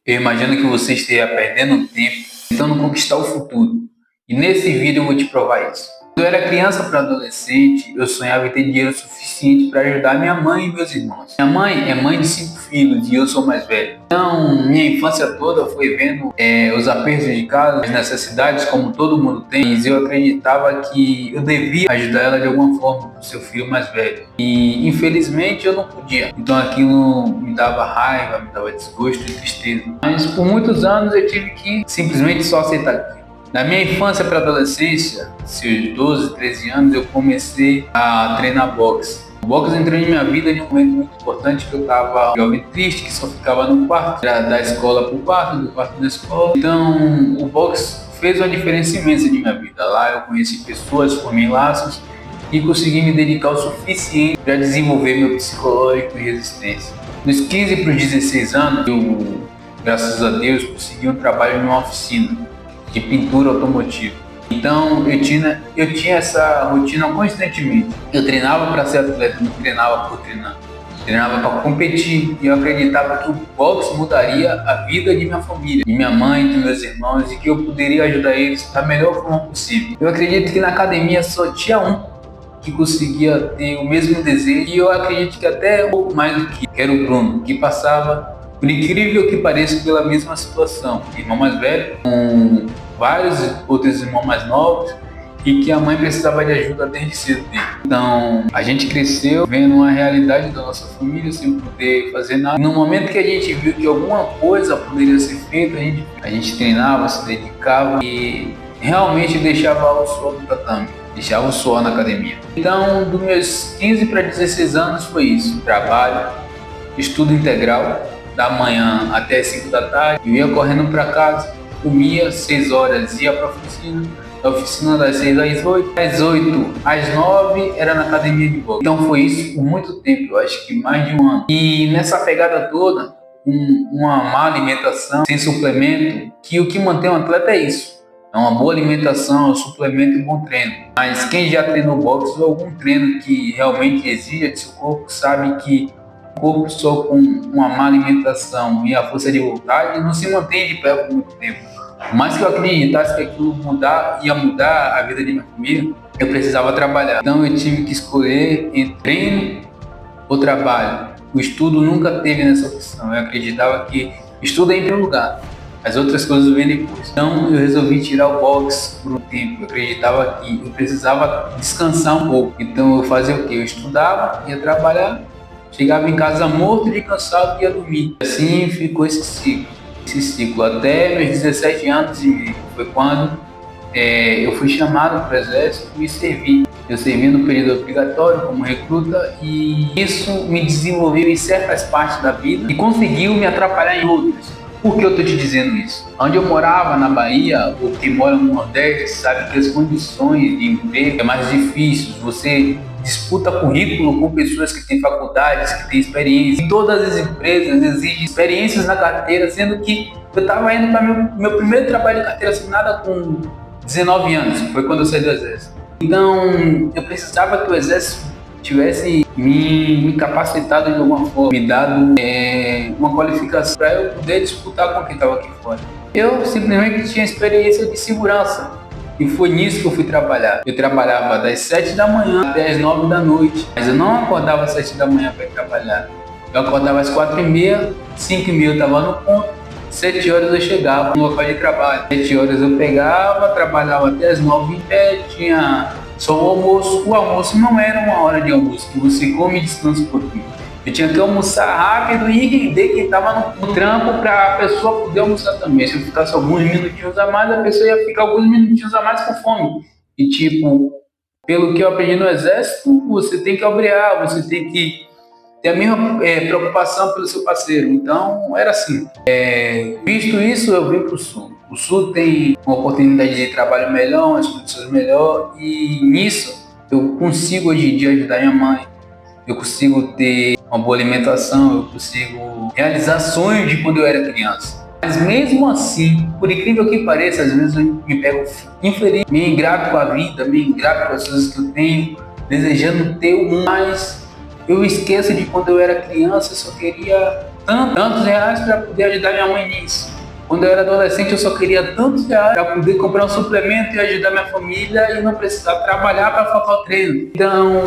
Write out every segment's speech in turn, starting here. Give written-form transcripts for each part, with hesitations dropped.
Eu imagino que você esteja perdendo tempo tentando conquistar o futuro. E nesse vídeo eu vou te provar isso. Quando eu era criança para adolescente, eu sonhava em ter dinheiro suficiente para ajudar minha mãe e meus irmãos. Minha mãe é mãe de 5 filhos e eu sou mais velho. Então, minha infância toda foi vendo os apertos de casa, as necessidades como todo mundo tem. E eu acreditava que eu devia ajudar ela de alguma forma com seu filho mais velho. E infelizmente eu não podia. Então aquilo me dava raiva, me dava desgosto e tristeza. Mas por muitos anos eu tive que simplesmente só aceitar aquilo. Na minha infância para adolescência, seus 12, 13 anos, eu comecei a treinar boxe. O boxe entrou em minha vida em um momento muito importante, que eu estava jovem triste, que só ficava no quarto, da escola para o quarto, do quarto da escola. Então o boxe fez uma diferença imensa de minha vida. Lá eu conheci pessoas, formei laços e consegui me dedicar o suficiente para desenvolver meu psicológico e resistência. Dos 15 para os 16 anos, eu, graças a Deus, consegui um trabalho em uma oficina de pintura automotiva. Então eu tinha essa rotina constantemente. Eu treinava para ser atleta, não treinava por treinar. Treinava para competir e eu acreditava que o boxe mudaria a vida de minha família, de minha mãe, de meus irmãos, e que eu poderia ajudar eles da melhor forma possível. Eu acredito que na academia só tinha um que conseguia ter o mesmo desejo, e eu acredito que até um pouco mais do que era o Bruno, que passava, por incrível que pareça, pela mesma situação. Irmão mais velho, com vários outros irmãos mais novos, e que a mãe precisava de ajuda desde cedo dele. Então a gente cresceu vendo uma realidade da nossa família sem poder fazer nada. No momento que a gente viu que alguma coisa poderia ser feita, a gente treinava, se dedicava e realmente deixava o suor no tatame, deixava o suor na academia. Então dos meus 15 para 16 anos foi isso: trabalho, estudo integral, da manhã até 5 da tarde, eu ia correndo para casa, comia 6 horas, ia para a oficina, da oficina das 6 às 8, das 8 às 9 era na academia de boxe. Então foi isso por muito tempo, eu acho que mais de um ano. E nessa pegada toda, uma má alimentação, sem suplemento, que o que mantém um atleta é isso: é uma boa alimentação, um suplemento e um bom treino. Mas quem já treinou boxe ou algum treino que realmente exija de seu corpo, sabe que o corpo só com uma má alimentação e a força de vontade não se mantém de pé por muito tempo. Por mais que eu acreditasse que aquilo ia mudar a vida de minha família, eu precisava trabalhar. Então eu tive que escolher entre treino ou trabalho. O estudo nunca teve nessa opção. Eu acreditava que estudo é em primeiro lugar, as outras coisas vêm depois. Então eu resolvi tirar o boxe por um tempo. Eu acreditava que eu precisava descansar um pouco. Então eu fazia o quê? Eu estudava, ia trabalhar, chegava em casa morto de cansado e ia dormir. Assim ficou esse ciclo até meus 17 anos e meio. Foi quando eu fui chamado para o exército e servi. Eu servi no período obrigatório como recruta, e isso me desenvolveu em certas partes da vida e conseguiu me atrapalhar em outras. Por que eu estou te dizendo isso? Onde eu morava, na Bahia, ou quem mora no Nordeste, sabe que as condições de emprego é mais difíceis. Você disputa currículo com pessoas que têm faculdades, que têm experiência. E todas as empresas exigem experiências na carteira, sendo que eu estava indo para meu primeiro trabalho de carteira assinada com 19 anos. Foi quando eu saí do exército. Então eu precisava que o exército tivesse me capacitado de alguma forma, me dado uma qualificação para eu poder disputar com quem estava aqui fora. Eu simplesmente tinha experiência de segurança e foi nisso que eu fui trabalhar. Eu trabalhava das 7 da manhã até as 9 da noite, mas eu não acordava às 7 da manhã para ir trabalhar. Eu acordava às 4h30, 5h30 eu estava no ponto, 7 horas eu chegava no local de trabalho. 7 horas eu pegava, trabalhava até as 9 em pé, tinha só o almoço. O almoço não era uma hora de almoço que você come e descansa um pouquinho. Eu tinha que almoçar rápido e render quem estava no trampo para a pessoa poder almoçar também. Se eu ficasse alguns minutinhos a mais, a pessoa ia ficar alguns minutinhos a mais com fome. E tipo, pelo que eu aprendi no exército, você tem que obrigar, você tem que ter a mesma preocupação pelo seu parceiro. Então era assim. Visto isso, eu vim para o Sul. O Sul tem uma oportunidade de trabalho melhor, umas condições melhores, e nisso eu consigo hoje em dia ajudar minha mãe, eu consigo ter uma boa alimentação, eu consigo realizar sonhos de quando eu era criança. Mas mesmo assim, por incrível que pareça, às vezes eu me pego infeliz, meio ingrato com a vida, meio ingrato com as coisas que eu tenho, desejando ter o mundo, mas eu esqueço de quando eu era criança, eu só queria tantos reais para poder ajudar minha mãe nisso. Quando eu era adolescente, eu só queria tantos reais para poder comprar um suplemento e ajudar minha família e não precisar trabalhar para faltar o treino. Então,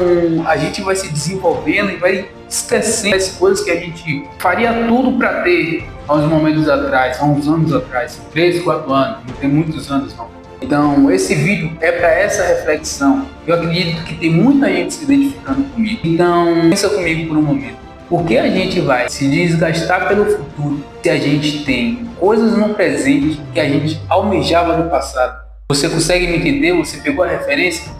a gente vai se desenvolvendo e vai esquecendo as coisas que a gente faria tudo para ter há uns momentos atrás, há uns anos atrás, 3, 4 anos, não tem muitos anos não. Então, esse vídeo é para essa reflexão. Eu acredito que tem muita gente se identificando comigo. Então, pensa comigo por um momento. Por que a gente vai se desgastar pelo futuro se a gente tem coisas no presente que a gente almejava no passado? Você consegue me entender? Você pegou a referência?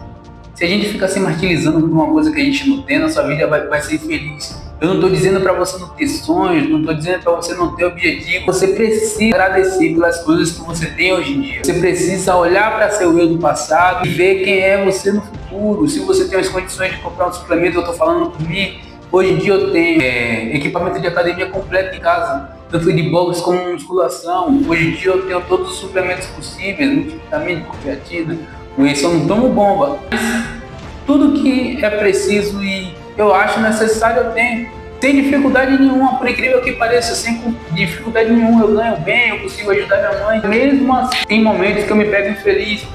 Se a gente fica se martirizando por uma coisa que a gente não tem, nossa vida vai ser infeliz. Eu não estou dizendo para você não ter sonhos, não estou dizendo para você não ter objetivo. Você precisa agradecer pelas coisas que você tem hoje em dia. Você precisa olhar para seu eu do passado e ver quem é você no futuro. Se você tem as condições de comprar um suplemento, eu estou falando por mim. Hoje em dia eu tenho equipamento de academia completo em casa, tanto de boxe como musculação. Hoje em dia eu tenho todos os suplementos possíveis, multivitamínico, creatina. Eu só não tomo bomba. Mas tudo que é preciso e eu acho necessário eu tenho. Sem dificuldade nenhuma, por incrível que pareça, sem dificuldade nenhuma. Eu ganho bem, eu consigo ajudar minha mãe. Mesmo assim, tem momentos que eu me pego infeliz.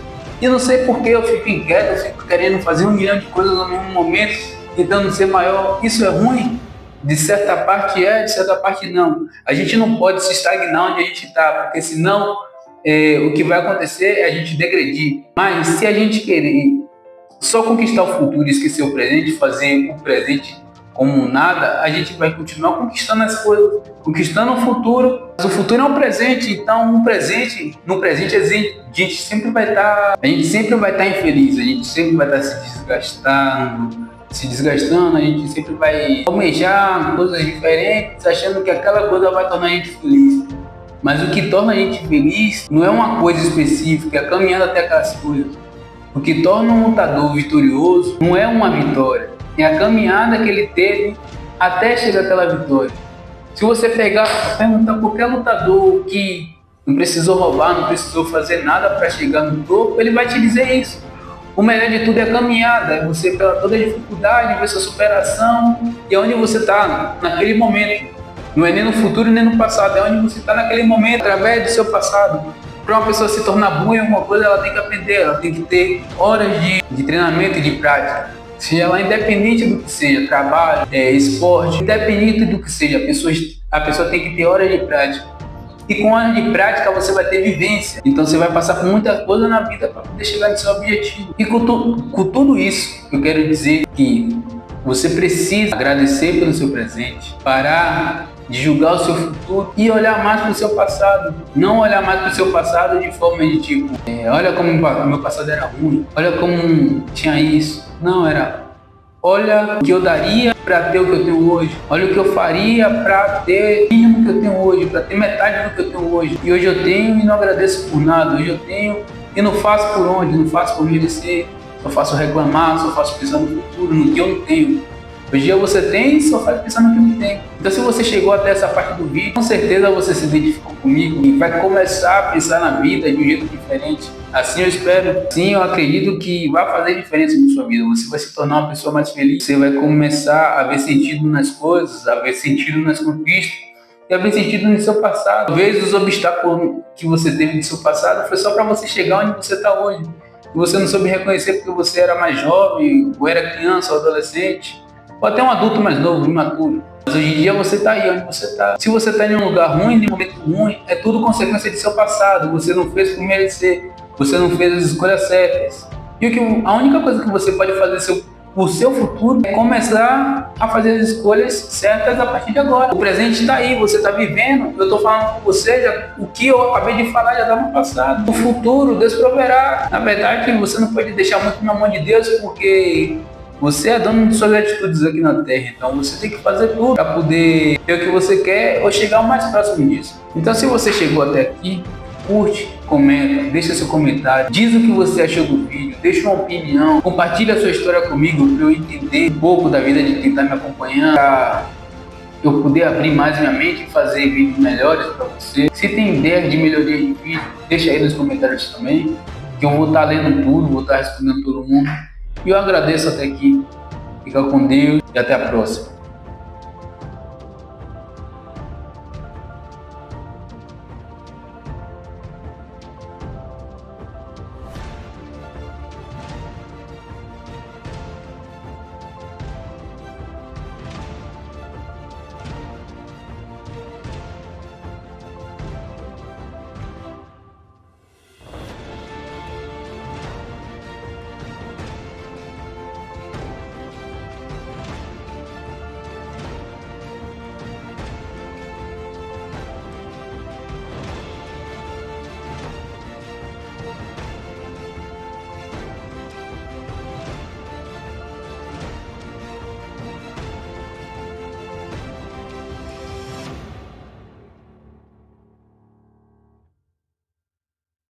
E não sei por que eu fico inquieto, eu fico querendo fazer 1 milhão de coisas no mesmo momento, tentando ser maior. Isso é ruim? De certa parte é, de certa parte não. A gente não pode se estagnar onde a gente está, porque senão o que vai acontecer é a gente degredir. Mas se a gente querer só conquistar o futuro e esquecer o presente, fazer o presente como nada, a gente vai continuar conquistando as coisas, conquistando o futuro. Mas o futuro é um presente, então no presente a gente sempre vai estar infeliz, a gente sempre vai estar se desgastando, a gente sempre vai almejar coisas diferentes, achando que aquela coisa vai tornar a gente feliz. Mas o que torna a gente feliz não é uma coisa específica, é caminhando até aquelas coisas. O que torna um lutador vitorioso não é uma vitória, é a caminhada que ele teve até chegar àquela vitória. Se você perguntar qualquer lutador que não precisou roubar, não precisou fazer nada para chegar no topo, ele vai te dizer isso. O melhor de tudo é a caminhada, é você pela toda a dificuldade, ver sua superação e onde você está naquele momento. Não é nem no futuro nem no passado, é onde você está naquele momento, através do seu passado. Para uma pessoa se tornar boa em alguma coisa, ela tem que aprender, ela tem que ter horas de treinamento e de prática. Seja ela independente do que seja, trabalho, esporte, independente do que seja, a pessoa tem que ter horas de prática. E com horas de prática você vai ter vivência. Então você vai passar por muita coisa na vida para poder chegar no seu objetivo. E com tudo isso, eu quero dizer que você precisa agradecer pelo seu presente, parar de julgar o seu futuro e olhar mais para o seu passado. Não olhar mais para o seu passado de forma de tipo, olha como o meu passado era ruim, olha como tinha isso. Não, olha o que eu daria para ter o que eu tenho hoje. Olha o que eu faria para ter o mínimo que eu tenho hoje, para ter metade do que eu tenho hoje. E hoje eu tenho e não agradeço por nada. Hoje eu tenho e não faço por onde, não faço por merecer. Só faço reclamar, só faço pensar no futuro, no que eu não tenho. Hoje em dia você tem e só faz pensar no que não tem. Então se você chegou até essa parte do vídeo, com certeza você se identificou comigo e vai começar a pensar na vida de um jeito diferente. Assim eu espero, sim, eu acredito que vai fazer diferença na sua vida. Você vai se tornar uma pessoa mais feliz, você vai começar a ver sentido nas coisas, a ver sentido nas conquistas e a ver sentido no seu passado. Talvez os obstáculos que você teve no seu passado foi só para você chegar onde você está hoje. E você não soube reconhecer porque você era mais jovem, ou era criança, ou adolescente, ou até um adulto mais novo, imaturo. Mas hoje em dia você está aí onde você está. Se você está em um lugar ruim, em um momento ruim, é tudo consequência de seu passado. Você não fez por merecer, você não fez as escolhas certas. E a única coisa que você pode fazer por seu futuro é começar a fazer as escolhas certas a partir de agora. O presente está aí, você está vivendo. Eu estou falando com você, o que eu acabei de falar já está no passado. O futuro, Deus proverá. Na verdade, você não pode deixar muito na mão de Deus, porque você é dono de suas atitudes aqui na Terra, então você tem que fazer tudo para poder ter o que você quer ou chegar o mais próximo disso. Então se você chegou até aqui, curte, comenta, deixa seu comentário, diz o que você achou do vídeo, deixa uma opinião, compartilha a sua história comigo para eu entender um pouco da vida de quem está me acompanhando, para eu poder abrir mais minha mente e fazer vídeos melhores para você. Se tem ideias de melhoria de vídeo, deixa aí nos comentários também, que eu vou estar lendo tudo, vou estar respondendo todo mundo. E eu agradeço até aqui. Fica com Deus e até a próxima.